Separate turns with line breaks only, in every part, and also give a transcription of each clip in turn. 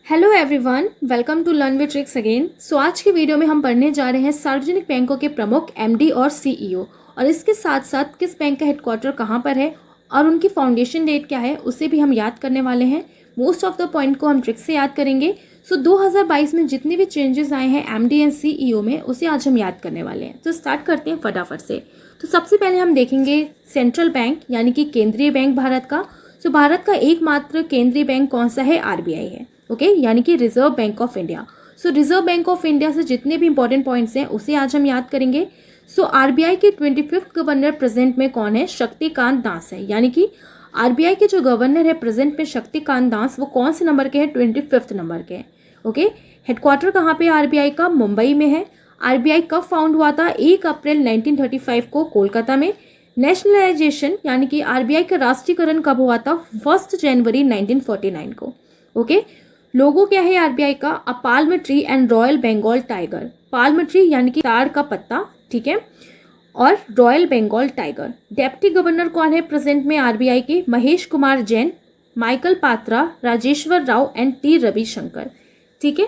Hello everyone, welcome to learn with tricks again. So आज की video में हम पढ़ने जा रहे हैं सार्वजनिक बैंकों के प्रमुख एमडी और सीईओ, और इसके साथ साथ किस बैंक का हेडक्वार्टर कहाँ पर है और उनकी फाउंडेशन डेट क्या है उसे भी हम याद करने वाले हैं। मोस्ट ऑफ द पॉइंट को हम ट्रिक्स से याद करेंगे। सो 2022 में जितने भी चेंजेस आए हैं एमडी एंड सीईओ में उसे आज हम याद करने वाले हैं। तो स्टार्ट करते हैं फटाफट से। तो सबसे पहले हम देखेंगे सेंट्रल बैंक यानी कि केंद्रीय बैंक भारत का। सो भारत का एकमात्र केंद्रीय बैंक कौन सा है? आरबीआई है। ओके यानी कि reserve bank of India. So reserve bank of India से जितने भी इंपॉर्टेंट पॉइंट्स हैं उसे आज हम याद करेंगे। सो आरबीआई के 25th गवर्नर प्रेजेंट में कौन है? शक्तिकांत दास है। यानी कि आरबीआई के जो गवर्नर है प्रेजेंट में शक्तिकांत दास, वो कौन से नंबर के हैं? 25th नंबर के हैं। ओके हेडक्वार्टर कहाँ पे आरबीआई का? मुंबई में है। आरबीआई कब फाउंड हुआ था? 1 अप्रैल 1935 को कोलकाता में। नेशनलाइजेशन यानी कि आरबीआई का राष्ट्रीयकरण कब हुआ था? 1 जनवरी 1949 को। ओके लोगो क्या है आरबीआई का? A palm tree and royal Bengal tiger. Palm tree यानी कि ताड़ का पत्ता, ठीक है, और royal Bengal tiger. Deputy governor कौन है प्रेजेंट में आरबीआई के? Mahesh Kumar Jain, Michael Patra, Rajeshwar Rao and T Ravishankar. ठीक है,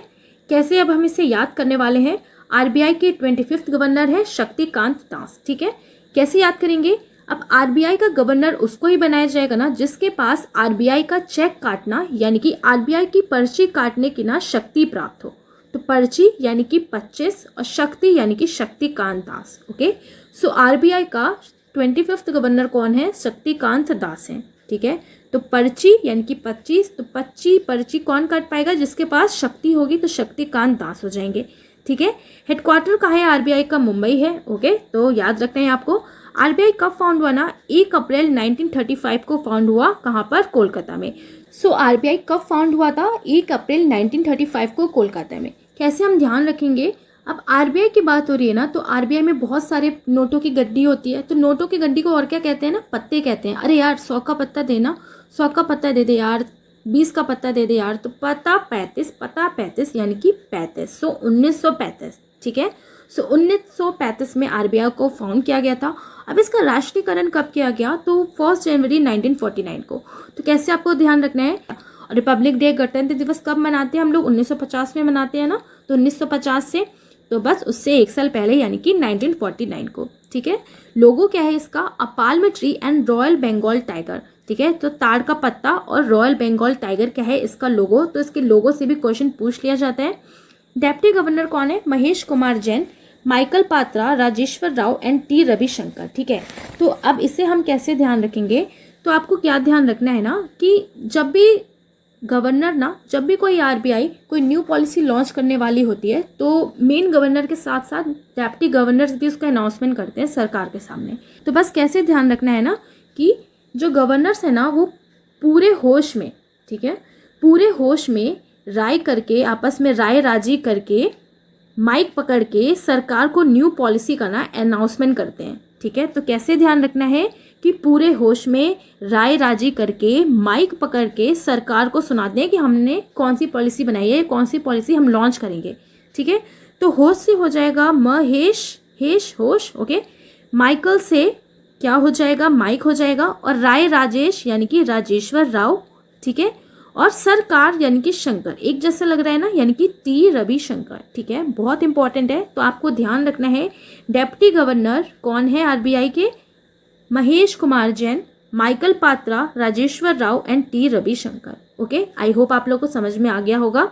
कैसे अब हम इसे याद करने वाले हैं। आरबीआई के 25th गवर्नर है शक्तिकांत दास। ठीक है, कैसे याद करेंगे? अब आरबीआई का गवर्नर उसको ही बनाया जाएगा ना जिसके पास आरबीआई का चेक काटना यानी कि आरबीआई की पर्ची काटने की ना शक्ति प्राप्त हो। तो पर्ची यानी कि 25 और शक्ति यानी कि Shaktikanta Das. Okay so RBI का 25th गवर्नर कौन है? शक्तिकांत दास है। ठीक है, तो पर्ची यानी कि 25, तो 25 पर्ची कौन काट पाएगा? जिसके पास शक्ति होगी, तो शक्तिकांत दास हो जाएंगे। ठीक है, हेडक्वार्टर कहाँ है आरबीआई का? मुंबई है। ओके तो याद रखना है आपको। आरबीआई कब फाउंड हुआ ना? 1 अप्रैल 1935 को फाउंड हुआ। कहाँ पर? कोलकाता में। सो आरबीआई कब फाउंड हुआ था? 1 अप्रैल 1935 को कोलकाता में। कैसे हम ध्यान रखेंगे? अब आरबीआई की बात हो रही है ना, तो आरबीआई में बहुत सारे नोटों की गड्डी होती है। तो नोटों की गड्डी को और क्या कहते हैं ना? पत्ते कहते हैं। अरे यार 100 का पत्ता देना, 100 का पत्ता दे दे यार, 20 का पत्ता दे दे यार। तो पता 35 यानी कि 35। सो 1935। ठीक है, सो 1935 में आरबीआई को फाउंड किया गया था। अब इसका राष्ट्रीयकरण कब किया गया? तो 1 जनवरी 1949 को। तो कैसे आपको ध्यान रखना है? रिपब्लिक डे, गणतंत्र दिवस कब मनाते हैं हम लोग? 1950 में मनाते हैं ना, तो 1950 से, तो बस उससे 1 साल पहले यानी कि 1949 को। ठीक है, लोगो क्या है इसका? A palm tree and royal Bengal tiger. ठीक है, तो ताड़ का पत्ता और रॉयल बंगाल टाइगर क्या है इसका लोगो? तो इसके लोगो से भी क्वेश्चन पूछ लिया जाता है। डेप्टी गवर्नर कौन है? Mahesh Kumar Jain, Michael Patra, Rajeshwar Rao and T Ravishankar. ठीक है, तो अब इसे हम कैसे ध्यान रखेंगे? तो आपको क्या ध्यान रखना है ना कि जब भी गवर्नर ना, जब भी कोई आरबीआई कोई न्यू पॉलिसी लॉन्च करने वाली होती है तो मेन गवर्नर के साथ साथ डेप्टी गवर्नर्स भी उसका अनाउंसमेंट करते हैं सरकार के सामने। तो बस कैसे ध्यान रखना है ना कि जो गवर्नर्स है ना वो पूरे होश में, ठीक है, पूरे होश में राय करके, आपस में राय राजी करके, माइक पकड़ के सरकार को न्यू पॉलिसी का ना अनाउंसमेंट करते हैं। ठीक है, तो कैसे ध्यान रखना है कि पूरे होश में राय राजी करके, माइक पकड़ के सरकार को सुनाते हैं कि हमने कौन सी पॉलिसी बनाई है, कौन सी पॉलिसी हम लॉन्च करेंगे। ठीक है, तो होश से हो जाएगा महेश, हेश होश। ओके, माइकल से क्या हो जाएगा? माइक हो जाएगा। और राय राजेश यानी कि राजेश्वर राव। ठीक है, और सरकार यानी कि शंकर, एक जैसा लग रहा है ना, यानी कि टी रविशंकर। ठीक है, बहुत इंपॉर्टेंट है, तो आपको ध्यान रखना है। डेप्टी गवर्नर कौन है आरबीआई के? Mahesh Kumar Jain, Michael Patra, Rajeshwar Rao and T Ravishankar. Okay, I hope आप लोग को समझ में आ गया होगा।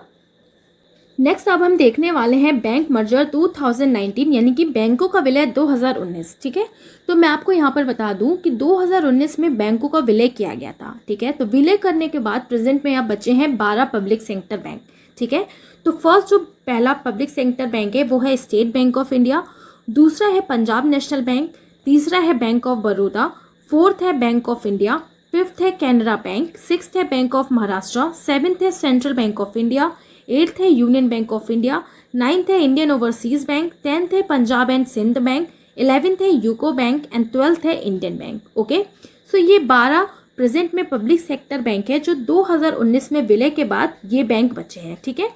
नेक्स्ट अब हम देखने वाले हैं बैंक मर्जर 2019 यानी कि बैंकों का विलय 2019। ठीक है, तो मैं आपको यहाँ पर बता दूं कि 2019 में बैंकों का विलय किया गया था। ठीक है, तो विलय करने के बाद प्रेजेंट में अब बचे हैं 12 पब्लिक सेक्टर बैंक। ठीक है, तो फर्स्ट जो पहला पब्लिक सेक्टर बैंक है वो है स्टेट बैंक ऑफ इंडिया, दूसरा है पंजाब नेशनल बैंक, तीसरा है बैंक ऑफ बड़ौदा, फोर्थ है बैंक ऑफ इंडिया, फिफ्थ है कैनरा बैंक, सिक्स्थ है बैंक ऑफ महाराष्ट्र, सेवेंथ है central bank of India, 8th है union bank of India, 9th है इंडियन ओवरसीज बैंक, 10th है Punjab and Sindh bank, 11th है यूको बैंक एंड 12th है Indian bank. Okay, सो ये 12 present में पब्लिक सेक्टर बैंक है जो 2019 में विलय के बाद ये बैंक बचे हैं। ठीक है,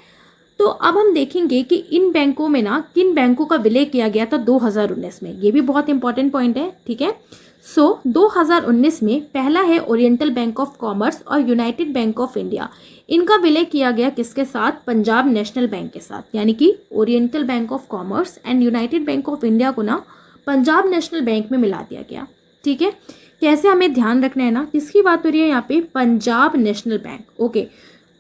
तो अब हम देखेंगे कि इन बैंकों में ना किन बैंकों का विलय किया गया था 2019 में, ये भी बहुत इंपॉर्टेंट पॉइंट है, ठीक है। 2019 में पहला है ओरिएंटल बैंक ऑफ कॉमर्स और यूनाइटेड बैंक ऑफ इंडिया। इनका विलय किया गया किसके साथ? पंजाब नेशनल बैंक के साथ, यानी कि oriental bank of commerce and United bank of India को ना पंजाब नेशनल बैंक में मिला दिया गया, ठीक है। कैसे हमें ध्यान रखना है ना, किसकी बात हो रही है यहाँ पे? Punjab national bank, okay.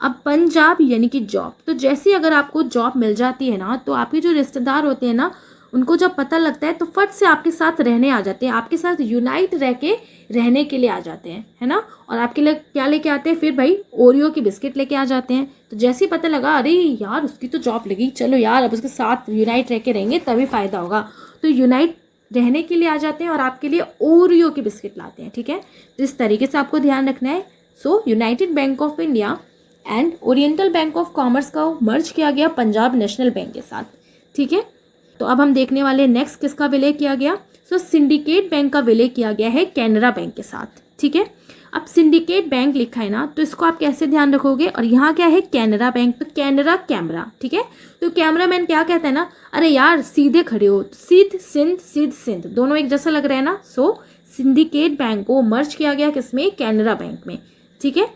अब पंजाब यानी कि जॉब, तो जैसे अगर आपको जॉब मिल जाती है ना, तो आपके जो रिश्तेदार होते हैं ना, उनको जब पता लगता है तो फट से आपके साथ रहने आ जाते हैं, आपके साथ यूनाइट रह के रहने के लिए आ जाते हैं, है ना। और आपके लिए क्या लेके आते हैं फिर भाई? ओरियो की बिस्किट लेके आ जाते हैं। तो जैसे ही पता लगा अरे यार उसकी तो जॉब लगी, चलो यार अब उसके साथ यूनाइट रह के रहेंगे तभी फ़ायदा होगा, तो यूनाइट रहने के लिए आ जाते हैं और आपके लिए ओरियो की बिस्किट लाते हैं, ठीक है। तो इस तरीके से आपको ध्यान रखना है। United bank of India and oriental bank of commerce का मर्ज किया गया पंजाब नेशनल बैंक के साथ, ठीक है। तो अब हम देखने वाले नेक्स्ट किसका विलय किया गया? सिंडिकेट बैंक का विलय किया गया है कैनरा बैंक के साथ, ठीक है। अब सिंडिकेट बैंक लिखा है ना, तो इसको आप कैसे ध्यान रखोगे? और यहाँ क्या है? कैनरा बैंक, तो कैनरा कैमरा, ठीक है। तो कैमरा मैन क्या कहता है ना, अरे यार सीधे खड़े हो, सिद्ध सिंध दोनों एक जैसा लग रहा है ना। सिंडिकेट बैंक को मर्ज किया गया किसमें? कैनरा बैंक में, ठीक है।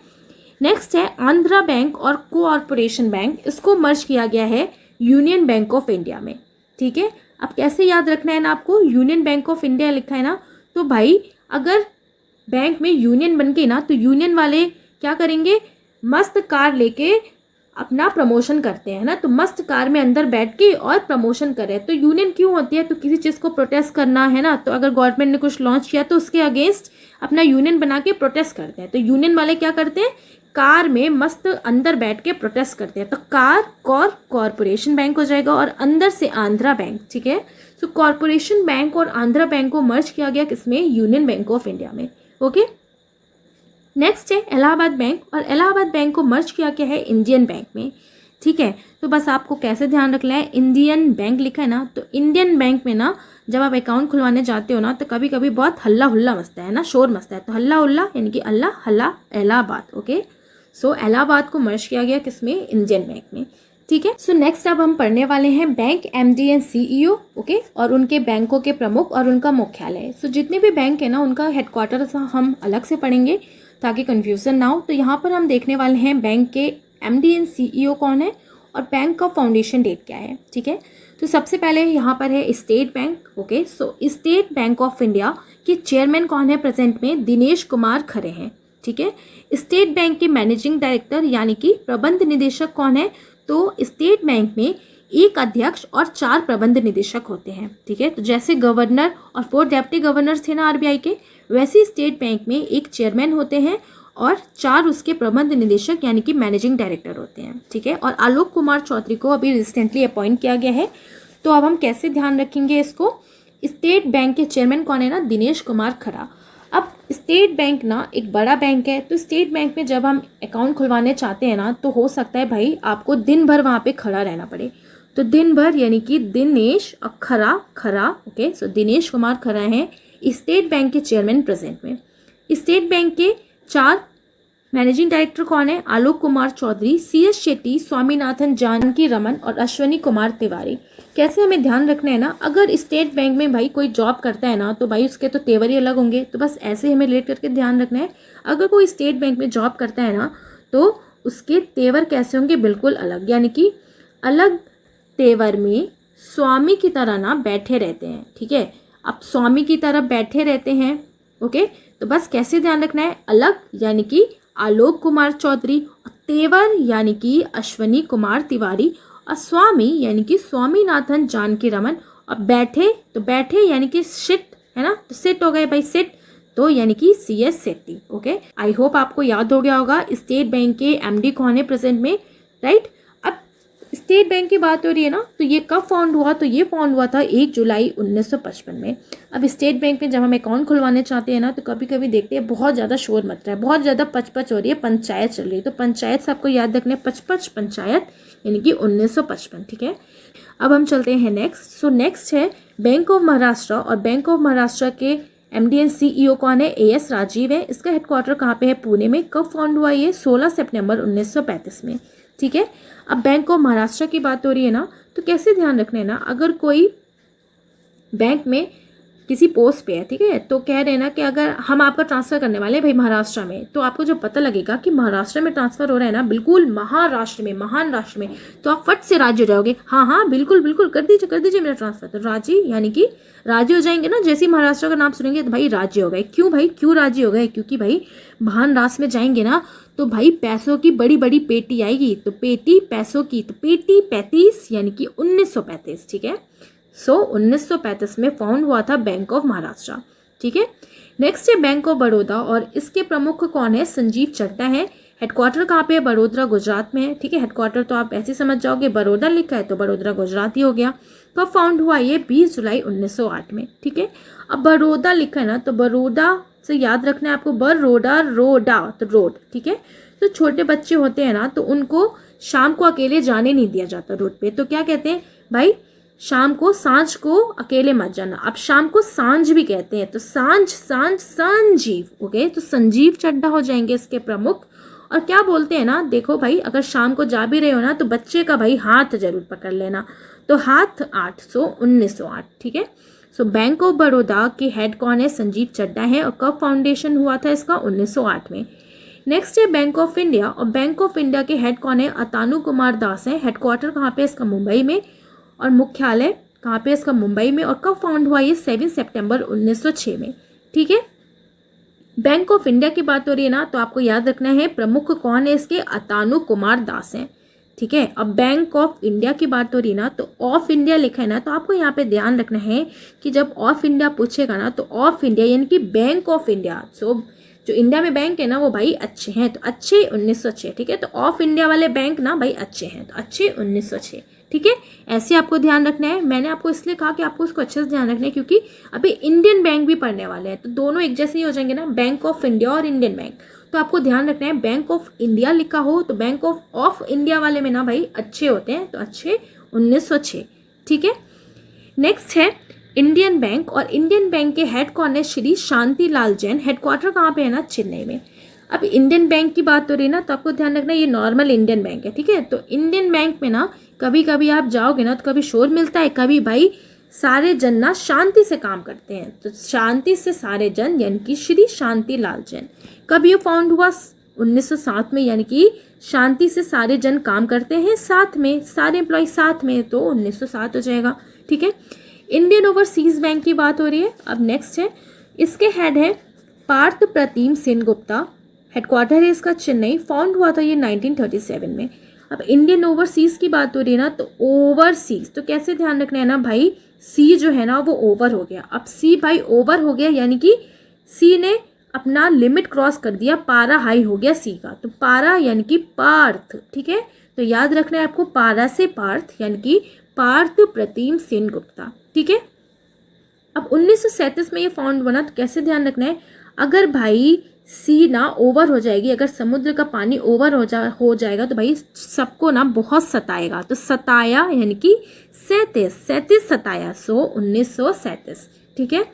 नेक्स्ट है आंध्रा बैंक और कोऑपरेशन बैंक, इसको मर्ज किया गया है यूनियन बैंक ऑफ इंडिया में, ठीक है। अब कैसे याद रखना है ना आपको? यूनियन बैंक ऑफ इंडिया लिखा है ना, तो भाई अगर बैंक में यूनियन बन गई ना, तो यूनियन वाले क्या करेंगे? मस्त कार लेके अपना प्रमोशन करते हैं ना, तो मस्त कार में अंदर बैठ के और प्रमोशन कर रहे हैं। तो यूनियन क्यों होती है? तो किसी चीज़ को प्रोटेस्ट करना है ना, तो अगर गवर्नमेंट ने कुछ लॉन्च किया तो उसके अगेंस्ट अपना यूनियन बना के प्रोटेस्ट करते हैं। तो यूनियन वाले क्या करते हैं? कार में मस्त अंदर बैठ के प्रोटेस्ट करते हैं। तो कॉरपोरेशन बैंक हो जाएगा और अंदर से आंध्रा बैंक, ठीक है। कॉरपोरेशन बैंक और आंध्रा बैंक को मर्ज किया गया किसमें? यूनियन बैंक ऑफ इंडिया में, ओके। नेक्स्ट है इलाहाबाद बैंक, और इलाहाबाद बैंक को मर्ज किया गया है इंडियन बैंक में, ठीक है। तो बस आपको कैसे ध्यान रखना है? इंडियन बैंक लिखा है ना, तो इंडियन बैंक में ना जब आप अकाउंट खुलवाने जाते हो ना, तो कभी कभी बहुत हल्ला हुल्ला मचता है ना, शोर मचता है। तो हल्ला हुल्ला यानी कि अल्लाह हल्ला इलाहाबाद, ओके। इलाहाबाद को मर्ज किया गया किसमें? इंडियन बैंक में, ठीक है। नेक्स्ट अब हम पढ़ने वाले हैं bank MD and CEO, okay, और उनके बैंकों के प्रमुख और उनका मुख्यालय। जितने भी बैंक है ना, उनका हेडक्वार्टर हम अलग से पढ़ेंगे ताकि कंफ्यूजन ना हो। तो यहाँ पर हम देखने वाले हैं बैंक के एमडी एंड सीईओ कौन है और बैंक का फाउंडेशन डेट क्या है, ठीक है। तो सबसे पहले यहाँ पर है state bank, okay. State bank of India के चेयरमैन कौन है प्रेजेंट में? दिनेश कुमार खरे हैं, ठीक है। स्टेट बैंक के मैनेजिंग डायरेक्टर यानी कि प्रबंध निदेशक कौन है? तो स्टेट बैंक में एक अध्यक्ष और 4 प्रबंध निदेशक होते हैं, ठीक है। तो जैसे गवर्नर और 4 डेप्टी गवर्नर थे ना आरबीआई के, वैसे स्टेट बैंक में एक चेयरमैन होते हैं और 4 उसके प्रबंध निदेशक यानी कि मैनेजिंग डायरेक्टर होते हैं, ठीक है। और आलोक कुमार चौधरी को अभी रिसेंटली अपॉइंट किया गया है। तो अब हम कैसे ध्यान रखेंगे इसको? स्टेट बैंक के चेयरमैन कौन है ना? दिनेश कुमार खरा। अब स्टेट बैंक ना एक बड़ा बैंक है, तो स्टेट बैंक में जब हम अकाउंट खुलवाने चाहते हैं ना, तो हो सकता है भाई आपको दिन भर वहाँ पे खड़ा रहना पड़े। तो दिन भर यानी कि दिनेश और खरा, ओके। दिनेश कुमार खरा हैं स्टेट बैंक के चेयरमैन प्रेजेंट में। स्टेट बैंक के 4 मैनेजिंग डायरेक्टर कौन है? आलोक कुमार चौधरी, CS शेट्टी, स्वामीनाथन, जानकी रमन और अश्वनी कुमार तिवारी। कैसे हमें ध्यान रखना है ना, अगर स्टेट बैंक में भाई कोई जॉब करता है ना, तो भाई उसके तो तेवर ही अलग होंगे। तो बस ऐसे ही हमें रिलेट करके ध्यान रखना है, अगर कोई स्टेट बैंक में जॉब करता है ना, तो उसके तेवर कैसे होंगे? बिल्कुल अलग, यानी कि अलग तेवर में स्वामी की तरह ना बैठे रहते हैं, ठीक है। अब स्वामी की तरह बैठे रहते हैं, ओके। तो बस कैसे ध्यान रखना है? अलग यानी कि आलोक कुमार चौधरी, तेवर यानी कि अश्वनी कुमार तिवारी, और स्वामी यानी कि स्वामीनाथन जानकी रमन, और बैठे यानी कि सिट है ना, तो सिट हो गए भाई, सिट तो यानी कि CS Shetty, okay. I hope आपको याद हो गया होगा स्टेट बैंक के MD कौन है प्रेजेंट में, राइट। अब स्टेट बैंक की बात हो रही है ना, तो ये कब फाउंड हुआ? तो ये फाउंड हुआ था 1 जुलाई 1955 में। अब स्टेट बैंक में जब हम अकाउंट खुलवाने चाहते हैं ना, तो कभी कभी देखते हैं बहुत ज़्यादा शोर मच रहा है, बहुत ज़्यादा पचपच हो रही है, पंचायत चल रही है। तो पंचायत से आपको याद रखना है पचपच पंचायत यानी कि 1955, ठीक है। अब हम चलते हैं नेक्स्ट। नेक्स्ट है बैंक ऑफ महाराष्ट्र, और बैंक ऑफ महाराष्ट्र के MD एंड CEO कौन है? AS राजीव है। इसका हेडक्वार्टर कहाँ पे है? पुणे में। कब फाउंड हुआ ये? 16 सितंबर 1935 में। ठीक है। अब बैंक ऑफ महाराष्ट्र की बात हो रही है ना, तो कैसे ध्यान रखना है ना, अगर कोई बैंक में किसी पोस्ट पे है, ठीक है, तो कह रहे हैं ना कि अगर हम आपका ट्रांसफ़र करने वाले हैं भाई महाराष्ट्र में, तो आपको जब पता लगेगा कि महाराष्ट्र में ट्रांसफ़र हो रहा है ना, बिल्कुल महाराष्ट्र में, महान राष्ट्र में, तो आप फट से राजी हो जाओगे, हाँ हाँ बिल्कुल बिल्कुल कर दीजिए मेरा ट्रांसफ़र। तो राजी यानी कि राजी हो जाएंगे ना, जैसे ही महाराष्ट्र का नाम सुनेंगे तो भाई राजी हो गए। क्यों भाई, क्यों राजी हो गए? क्योंकि भाई महान राष्ट्र में जाएंगे ना तो भाई पैसों की बड़ी बड़ी पेटी आएगी, तो पेटी पैसों की, तो पेटी 35 यानी कि 1935, ठीक है। 1935 में फाउंड हुआ था बैंक ऑफ महाराष्ट्र, ठीक है। नेक्स्ट है बैंक ऑफ बड़ौदा, और इसके प्रमुख कौन है? संजीव चड्ढा है। हेडक्वार्टर कहाँ पे है? बड़ोदरा गुजरात में है, ठीक है। हेडक्वार्टर तो आप ऐसे समझ जाओगे, बड़ौदा लिखा है तो बड़ोदरा गुजरात ही हो गया। कब फाउंड हुआ? ये 20 जुलाई 1908 में, ठीक है। अब बड़ौदा लिखा है ना, तो बड़ौदा से याद रखना है आपको, बड़ौदा रोडा, तो रोड, ठीक है। तो छोटे बच्चे होते हैं ना, तो उनको शाम को अकेले जाने नहीं दिया जाता रोड पे, तो क्या कहते हैं भाई, शाम को, सांझ को अकेले मत जाना। अब शाम को सांझ भी कहते हैं, तो सांझ संजीव, ओके, तो संजीव चड्ढा हो जाएंगे इसके प्रमुख। और क्या बोलते हैं ना, देखो भाई अगर शाम को जा भी रहे हो ना, तो बच्चे का भाई हाथ जरूर पकड़ लेना, तो हाथ 1908, ठीक है। सो बैंक ऑफ बड़ौदा के हेड कौन है? संजीव चड्ढा है। और कब फाउंडेशन हुआ था इसका? 1908 में। नेक्स्ट है बैंक ऑफ इंडिया, और बैंक ऑफ इंडिया के हेड कौन है? अतानु कुमार दास है। हेडक्वार्टर कहाँ पे इसका? मुंबई में। और मुख्यालय कहाँ पे इसका? मुंबई में। और कब फाउंड हुआ ये? 7 सितंबर 1906 में, ठीक है। बैंक ऑफ इंडिया की बात हो रही है ना, तो आपको याद रखना है प्रमुख कौन है इसके? अतानु कुमार दास हैं, ठीक है। अब बैंक ऑफ इंडिया की बात हो रही है ना, तो ऑफ इंडिया लिखा है ना, तो आपको यहाँ पे ध्यान रखना है कि जब ऑफ इंडिया पूछेगा ना, तो ऑफ इंडिया यानी कि बैंक ऑफ इंडिया, सो जो इंडिया में बैंक है ना वो भाई अच्छे हैं, तो अच्छे 1906, ठीक है। तो ऑफ इंडिया वाले बैंक ना भाई अच्छे हैं, तो अच्छे 1906, ठीक है। ऐसे आपको ध्यान रखना है। मैंने आपको इसलिए कहा कि आपको उसको अच्छे से ध्यान रखना है, क्योंकि अभी इंडियन बैंक भी पढ़ने वाले हैं, तो दोनों एक जैसे ही हो जाएंगे ना, बैंक ऑफ इंडिया और इंडियन बैंक। तो आपको ध्यान रखना है, बैंक ऑफ इंडिया लिखा हो तो बैंक ऑफ इंडिया वाले में ना भाई अच्छे होते हैं, तो अच्छे 1906, ठीक है। नेक्स्ट है इंडियन बैंक, और इंडियन बैंक के हेड कौन है? श्री शांति लाल जैन। हेडक्वार्टर कहाँ पे है ना? चेन्नई में। अब इंडियन बैंक की बात हो रही है ना, तो आपको ध्यान रखना ये नॉर्मल इंडियन बैंक है, ठीक है। तो इंडियन बैंक में ना कभी कभी आप जाओगे ना, तो कभी शोर मिलता है, कभी भाई सारे जन ना शांति से काम करते हैं, तो शांति से सारे जन यानी कि श्री शांति लाल जैन। कब ये फाउंड हुआ? 1907 में, यानी कि शांति से सारे जन काम करते हैं साथ में, सारे एम्प्लॉय साथ में, तो 1907 हो जाएगा, ठीक है। इंडियन ओवरसीज बैंक की बात हो रही है। अब नेक्स्ट है, इसके हेड है पार्थ प्रतिम सेनगुप्ता। हेडक्वार्टर है इसका चेन्नई। फाउंड हुआ था ये 1937 में। अब इंडियन ओवरसीज की बात हो रही है ना, तो ओवरसीज, तो कैसे ध्यान रखना है ना भाई, सी जो है ना वो ओवर हो गया। अब सी भाई ओवर हो गया, यानी कि सी ने अपना लिमिट क्रॉस कर दिया, पारा हाई हो गया सी का, तो पारा यानी कि पार्थ, ठीक है। तो याद रखना है आपको, पारा से पार्थ यानी कि पार्थ प्रतिम सेनगुप्ता, ठीक है। अब 1937 में ये फाउंड बना, तो कैसे ध्यान रखना है, अगर भाई सी ना ओवर हो जाएगी, अगर समुद्र का पानी ओवर हो जाएगा तो भाई सबको ना बहुत सताएगा, तो सताया यानी कि 37 सताया, 1937, ठीक है।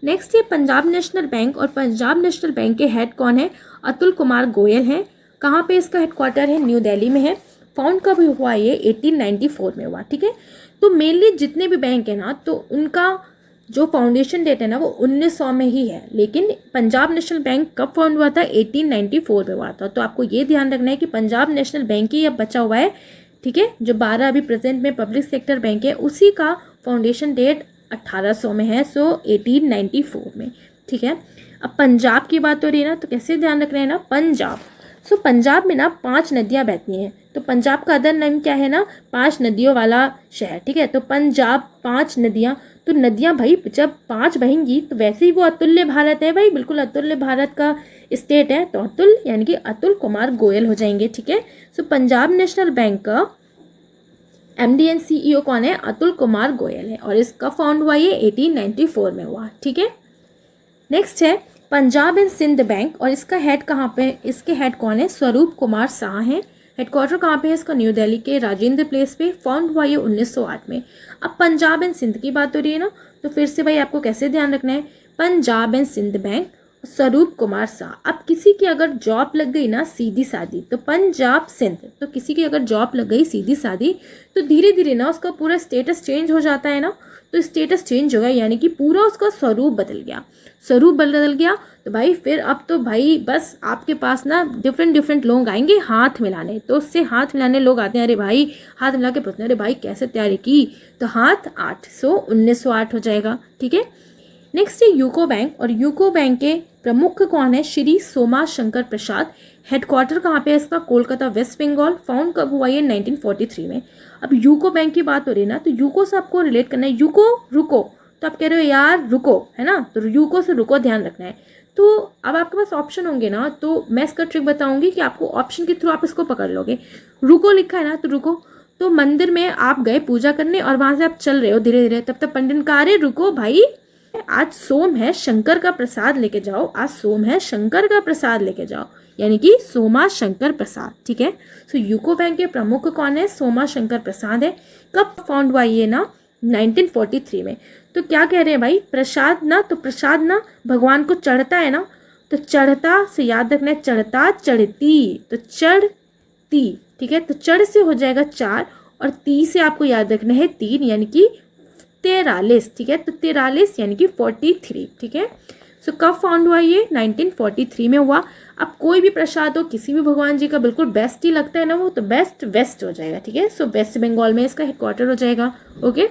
नेक्स्ट है पंजाब नेशनल बैंक, और पंजाब नेशनल बैंक के हेड कौन है? अतुल कुमार गोयल हैं। कहाँ पे इसका हेडक्वार्टर है? न्यू दिल्ली में है। फाउंड कब हुआ? ये 1894 में हुआ, ठीक है। तो मेनली जितने भी बैंक है ना, तो उनका जो फाउंडेशन डेट है ना वो 1900 में ही है, लेकिन पंजाब नेशनल बैंक कब फाउंड हुआ था? 1894 में हुआ था। तो आपको ये ध्यान रखना है कि पंजाब नेशनल बैंक ही अब बचा हुआ है, ठीक है। जो 12 अभी प्रेजेंट में पब्लिक सेक्टर बैंक है, उसी का फाउंडेशन डेट 1800 में है, सो 1894 में, ठीक है। अब पंजाब की बात हो रही है ना, तो कैसे ध्यान रखना है ना, पंजाब, सो पंजाब में ना 5 नदियाँ बहती हैं, तो पंजाब का अदर नाम क्या है ना? 5 नदियों वाला शहर, ठीक है। तो पंजाब 5 नदियाँ, तो नदियाँ भाई जब 5 बहेंगी तो वैसे ही वो अतुल्य भारत है भाई, बिल्कुल अतुल्य भारत का स्टेट है, तो अतुल यानी कि अतुल कुमार गोयल हो जाएंगे, ठीक है। सो पंजाब नेशनल बैंक का MD एंड CEO कौन है? अतुल कुमार गोयल है, और इसका फाउंड हुआ ये 1894 में हुआ, ठीक है। नेक्स्ट है पंजाब एंड सिंध बैंक, और इसका हेड कहाँ पे? इसके हेड कौन है? स्वरूप कुमार शाह हैं। हेडक्वार्टर कहाँ पे है इसका? न्यू दिल्ली के राजेंद्र प्लेस पे। फाउंड हुआ ये 1908 में। अब पंजाब एंड सिंध की बात हो रही है ना, तो फिर से भाई आपको कैसे ध्यान रखना है, पंजाब एंड सिंध बैंक, स्वरूप कुमार शाह। अब किसी की अगर जॉब लग गई ना सीधी सादी, तो पंजाब सिंध, तो किसी की अगर जॉब लग गई सीधी सादी तो धीरे धीरे ना उसका पूरा स्टेटस चेंज हो जाता है ना। तो स्टेटस चेंज हो गया यानी कि पूरा उसका स्वरूप बदल गया। स्वरूप बदल गया तो भाई फिर अब तो भाई बस आपके पास ना डिफरेंट डिफरेंट लोग आएंगे हाथ मिलाने। तो उससे हाथ मिलाने लोग आते हैं, अरे भाई हाथ मिला के पूछते हैं, अरे भाई कैसे तैयारी की, तो हाथ 1908 हो जाएगा। ठीक है। नेक्स्ट है यूको बैंक, और यूको बैंक के प्रमुख कौन है? श्री सोमा शंकर प्रसाद। हेडक्वार्टर कहाँ पे है इसका? कोलकाता वेस्ट बंगाल। फाउंड कब हुआ ये? 1943 में। अब यूको बैंक की बात हो रही है ना, तो यूको से आपको रिलेट करना है। यूको रुको, तो आप कह रहे हो यार रुको, है ना, तो यूको से रुको ध्यान रखना है। तो अब आपके पास ऑप्शन होंगे ना, तो मैं इसका ट्रिक बताऊंगी कि आपको ऑप्शन के थ्रू आप इसको पकड़ लोगे। रुको लिखा है ना, तो रुको, तो मंदिर में आप गए पूजा करने और वहां से आप चल रहे हो धीरे धीरे, तब तक पंडित कहा अरे रुको भाई, आज सोम है, शंकर का प्रसाद लेके जाओ, आज सोम है, शंकर का प्रसाद लेके जाओ, यानी कि सोमा शंकर प्रसाद। ठीक है। सो यूको बैंक के प्रमुख कौन है? सोमा शंकर प्रसाद है। कब फाउंड हुआ ये ना? 1943 में। तो क्या कह रहे हैं भाई, प्रसाद ना, तो प्रसाद ना भगवान को चढ़ता है ना, तो चढ़ता से याद रखना है चढ़ता चढ़ती, तो चढ़ती। ठीक है। तो चढ़ से हो जाएगा 4 और ती से आपको याद रखना है 3, यानी कि 43। ठीक है। तो 43 यानी कि 43। ठीक है। सो कब फाउंड हुआ ये? 1943 में हुआ। अब कोई भी प्रसाद हो किसी भी भगवान जी का बिल्कुल बेस्ट ही लगता है ना वो, तो बेस्ट वेस्ट हो जाएगा। ठीक है। सो वेस्ट बंगाल में इसका हेडक्वार्टर हो जाएगा। ओके।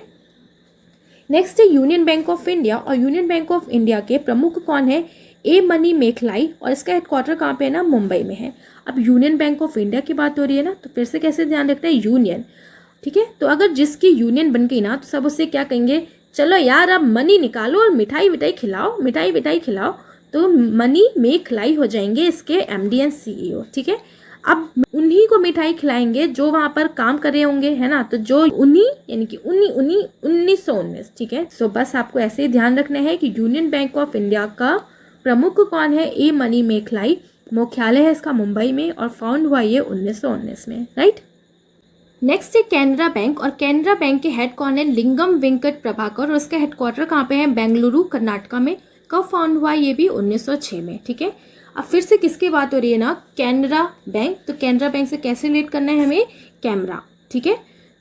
नेक्स्ट है यूनियन बैंक ऑफ इंडिया, और यूनियन बैंक ऑफ इंडिया के प्रमुख कौन है? ए मनी मेखलाई, और इसका हेडक्वार्टर कहाँ पे है ना? मुंबई में है। अब यूनियन बैंक ऑफ इंडिया की बात हो रही है ना, तो फिर से कैसे ध्यान रखना है? यूनियन। ठीक है। तो अगर जिसकी यूनियन बन गई ना, तो सब उससे क्या कहेंगे, चलो यार अब मनी निकालो और मिठाई विठाई खिलाओ, मिठाई विठाई खिलाओ, तो मनी मेखलाई हो जाएंगे इसके एमडी एंड सीईओ। ठीक है। अब उन्हीं को मिठाई खिलाएंगे जो वहां पर काम कर रहे होंगे, है ना, तो जो उन्हीं यानी कि उन्हीं उन्हीं 1919। ठीक है। सो बस आपको ऐसे ही ध्यान रखना है कि यूनियन बैंक ऑफ इंडिया का प्रमुख कौन है? A money मेखलाई। मुख्यालय है इसका मुंबई में और फाउंड हुआ ये 1919 में। राइट। नेक्स्ट है कैनरा बैंक, और कैनरा बैंक के हेड कौन है? लिंगम वेंकट प्रभाकर, और उसका हेडक्वार्टर कहाँ पे है? बेंगलुरु कर्नाटका में। कब फाउंड हुआ? ये भी 1906 में। ठीक है। अब फिर से किसकी बात हो रही है ना? कैनरा बैंक। तो कैनरा बैंक से कैसे रिलेट करना है हमें? कैमरा। ठीक है।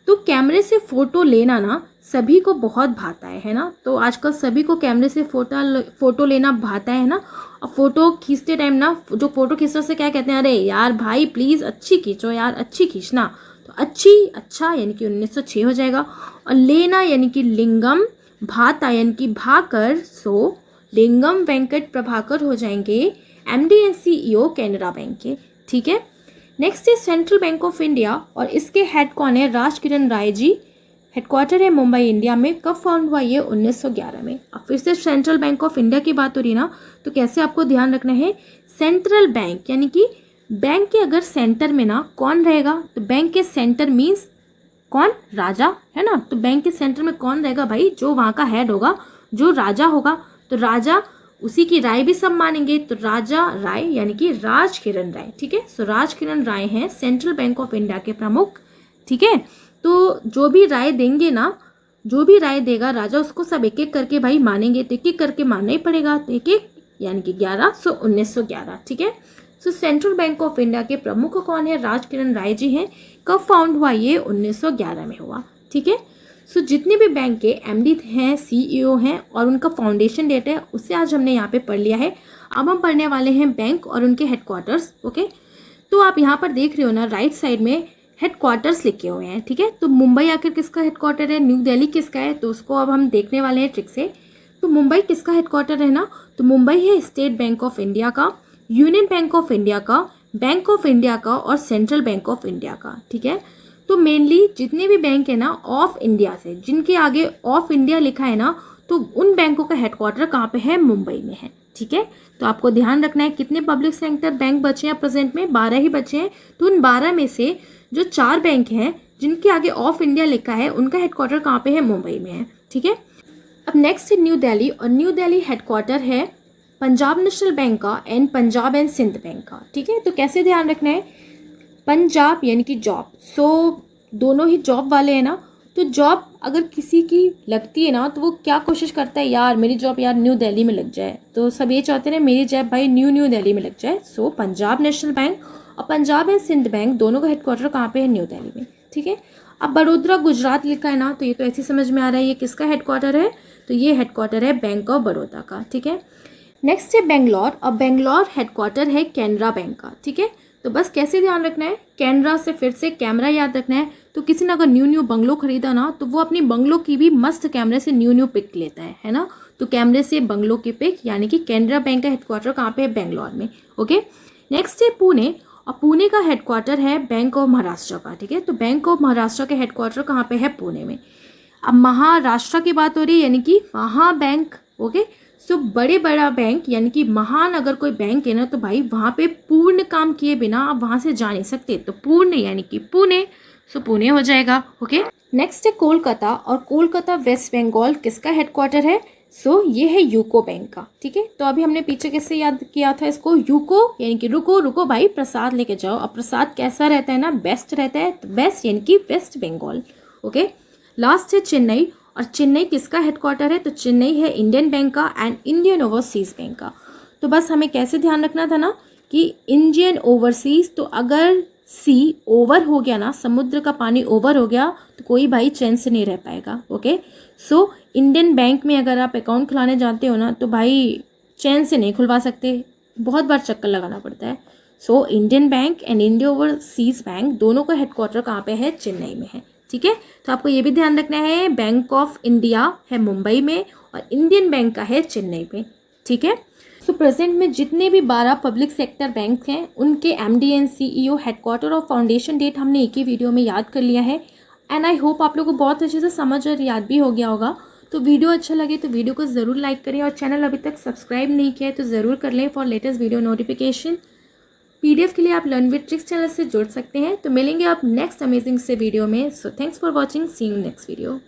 तो कैमरे से फोटो लेना ना सभी को बहुत भाता है ना, तो आजकल सभी को कैमरे से फोटो लेना भाता है ना। और फोटो खींचते टाइम ना, जो फोटो खींचते से क्या कहते हैं, अरे यार भाई प्लीज अच्छी खींचो यार, अच्छी खींचना। तो अच्छी अच्छा यानी कि 1906 हो जाएगा। और लेना यानी कि लिंगम, भाता यानी कि भाकर, सो लिंगम वेंकट प्रभाकर हो जाएंगे MD and CEO Canara bank के। ठीक है। नेक्स्ट है सेंट्रल बैंक ऑफ इंडिया, और इसके हेड कौन है? राजकिरण राय जी। हेडक्वार्टर है मुंबई इंडिया में। कब फाउंड हुआ ये? 1911 में। अब फिर से सेंट्रल बैंक ऑफ इंडिया की बात हो रही है ना, तो कैसे आपको ध्यान रखना है? सेंट्रल बैंक यानी कि बैंक के अगर सेंटर में ना कौन रहेगा, तो बैंक के सेंटर मीन्स कौन? राजा, है ना। तो बैंक के सेंटर में कौन रहेगा भाई? जो वहाँ का हेड होगा, जो राजा होगा। तो राजा, उसी की राय भी सब मानेंगे, तो राजा राय यानी कि राजकिरण राय। ठीक है। सो राजकिरण राय हैं सेंट्रल बैंक ऑफ इंडिया के प्रमुख। ठीक है। तो जो भी राय देंगे ना, जो भी राय देगा राजा, उसको सब एक एक करके भाई मानेंगे, तो एक एक करके मानना ही पड़ेगा। तो एक एक यानी कि 11, सो 1911। ठीक है। सो सेंट्रल बैंक ऑफ इंडिया के प्रमुख कौन है? राजकिरण राय जी हैं। कब फाउंड हुआ ये? 1911 में हुआ। ठीक है। सो जितने भी बैंक के एमडी हैं, सीईओ हैं और उनका फाउंडेशन डेट है, उसे आज हमने यहाँ पे पढ़ लिया है। अब हम पढ़ने वाले हैं बैंक और उनके हेडक्वार्टर्स। ओके। तो आप यहाँ पर देख रहे हो ना, राइट साइड में हेडक्वार्टर्स लिखे हुए हैं। ठीक है। तो मुंबई आखिर किसका हेडक्वार्टर है? न्यू दिल्ली किसका है? तो उसको अब हम देखने वाले हैं ट्रिक से। तो मुंबई किसका हेडक्वार्टर है ना, तो मुंबई है स्टेट बैंक ऑफ इंडिया का, यूनियन बैंक ऑफ इंडिया का, बैंक ऑफ इंडिया का और सेंट्रल बैंक ऑफ इंडिया का। ठीक है। तो मेनली जितने भी बैंक है ना ऑफ इंडिया से, जिनके आगे ऑफ इंडिया लिखा है ना, तो उन बैंकों का हेडक्वार्टर कहाँ पे है? मुंबई में है। ठीक है। तो आपको ध्यान रखना है कितने पब्लिक सेक्टर बैंक बचे हैं प्रेजेंट में? 12 ही बचे हैं। तो उन 12 में से जो 4 बैंक हैं जिनके आगे ऑफ इंडिया लिखा है, उनका हेडक्वार्टर कहाँ पे है? मुंबई में है। ठीक है। अब नेक्स्ट है न्यू दिल्ली, और न्यू दिल्ली हेडक्वार्टर है पंजाब नेशनल बैंक का and Punjab and Sindh bank का। ठीक है। तो कैसे ध्यान रखना है? पंजाब यानी कि जॉब, सो दोनों ही जॉब वाले हैं ना, तो जॉब अगर किसी की लगती है ना तो वो क्या कोशिश करता है, यार मेरी जॉब यार न्यू दिल्ली में लग जाए। तो सब ये चाहते हैं मेरी जॉब भाई न्यू दिल्ली में लग जाए। सो पंजाब नेशनल बैंक और पंजाब एंड सिंध बैंक दोनों का हेडक्वार्टर कहाँ पे है, न्यू दिल्ली में। ठीक है, अब बड़ोदरा गुजरात लिखा है ना, तो ये तो ऐसे समझ में आ रहा है ये किसका हेडक्वार्टर है, तो ये हेडक्वार्टर है बैंक ऑफ बड़ौदा का। ठीक है, नेक्स्ट है बेंगलोर, और बेंगलोर हेडक्वार्टर है कैनरा बैंक का। ठीक है, तो बस कैसे ध्यान रखना है, कैनरा से फिर से कैमरा याद रखना है। तो किसी ने अगर न्यू बंगलो खरीदा ना तो वो अपनी बंगलो की भी मस्त कैमरे से न्यू पिक लेता है ना। तो कैमरे से बंगलो की पिक, यानी कि कैनरा बैंक का हेडक्वार्टर कहाँ पे है, बेंगलोर में। ओके, नेक्स्ट है पुणे, और पुणे का हेडक्वार्टर है बैंक ऑफ महाराष्ट्र का। ठीक है, तो बैंक ऑफ महाराष्ट्र के हेडक्वार्टर कहाँ पे है, पुणे में। अब महाराष्ट्र की बात हो रही है, यानी कि महाबैंक। ओके, सो बड़ा बैंक, यानी कि महान अगर कोई बैंक है ना तो भाई वहाँ पे पूर्ण काम किए बिना आप वहाँ से जा नहीं सकते। तो पूर्ण यानी कि पुणे, सो पुणे हो जाएगा। ओके, नेक्स्ट है कोलकाता, और कोलकाता वेस्ट बंगाल किसका हेडक्वार्टर है, सो ये है यूको बैंक का। ठीक है, तो अभी हमने पीछे किससे याद किया था इसको, यूको यानी कि रुको रुको भाई प्रसाद लेके जाओ। अब प्रसाद कैसा रहता है ना, बेस्ट रहता है, तो बेस्ट यानी कि वेस्ट बंगाल। ओके, लास्ट है चेन्नई, और चेन्नई किसका हेडक्वार्टर है, तो चेन्नई है इंडियन बैंक का एंड इंडियन ओवरसीज बैंक का। तो बस हमें कैसे ध्यान रखना था ना कि इंडियन ओवरसीज, तो अगर सी ओवर हो गया ना, समुद्र का पानी ओवर हो गया तो कोई भाई चैन से नहीं रह पाएगा। ओके, सो इंडियन बैंक में अगर आप अकाउंट खुलाने जाते हो ना तो भाई चैन से नहीं खुलवा सकते, बहुत बार चक्कर लगाना पड़ता है। So Indian bank and Indian overseas bank दोनों का हेडक्वार्टर कहाँ पे है, चेन्नई में है। ठीक है, तो आपको ये भी ध्यान रखना है बैंक ऑफ इंडिया है मुंबई में और इंडियन बैंक का है चेन्नई में। ठीक है, सो प्रेजेंट में जितने भी 12 पब्लिक सेक्टर बैंक हैं उनके एमडी एंड सीईओ, हेडक्वार्टर और फाउंडेशन डेट हमने एक ही वीडियो में याद कर लिया है। एंड आई होप आप लोगों को बहुत अच्छे से समझ और याद भी हो गया होगा। तो वीडियो अच्छा लगे तो वीडियो को ज़रूर लाइक करें, और चैनल अभी तक सब्सक्राइब नहीं किया है तो ज़रूर कर लें for latest video notification. PDF के लिए आप लर्न विद ट्रिक्स चैनल से जुड़ सकते हैं। तो मिलेंगे आप नेक्स्ट अमेजिंग से वीडियो में। So thanks for watching, see you next video.